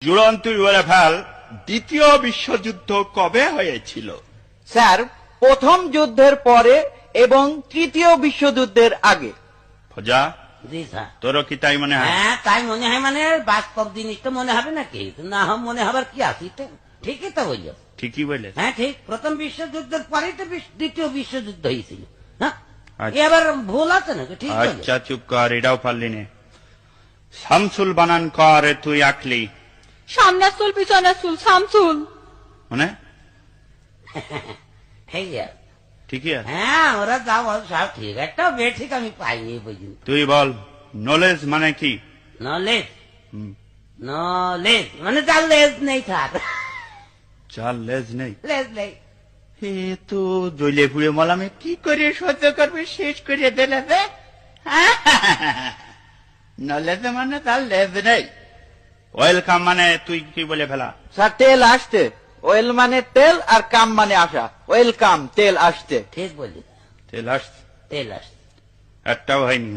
জুড়ন তুই বলে ফেল, দ্বিতীয় বিশ্বযুদ্ধ কবে হয়েছিল? স্যার, প্রথম যুদ্ধের পরে এবং তৃতীয় বিশ্বযুদ্ধের আগে। ফজা, জি স্যার। তোরও কি তাই মনে হয়? হ্যাঁ, তাই মনে হয়। মানে বাস্তব জিনিস তো মনে হবে নাকি? না মনে হবার কি আছে? ঠিকই তো বললো। ঠিকই বলে। হ্যাঁ ঠিক, প্রথম বিশ্বযুদ্ধের পরেই তো দ্বিতীয় বিশ্বযুদ্ধ হয়েছিল। হ্যাঁ, আচ্ছা। এবার ভুল আছে নাকি? ঠিক বললো। আচ্ছা চুপ কর, এটাও পারলি নে। শামসুল বানান কর, তুই আঁকলি সামনের চুল পিছনের চুল শামসুল। মানে এই যে, ঠিকই আছে। হ্যাঁ ওরা যা বল সব ঠিক, একটা বে ঠিক আমি পাইনি বুঝলি। তুই বল, নলেজ মানে কি? নলেজ, হুম, নলেজ মানে তার লেজ নেই স্যার। চার লেজ নেই। লেজ নেই। এ তো জ্বলে পুড়ে মলামে কি করে সহ্য করবে, শেষ করে দিলে রে। নলেজ মানে তার লেজ নেই। ওয়েলকাম মানে তুই কি বলে ফেলা? স্যার, তেল আসতে। ওয়েল মানে তেল আর কাম মানে আসা। ওয়েলকাম, তেল আসতে। ঠিক বলি। তেল আসছে, তেল আসছে। একটাও হয়নি।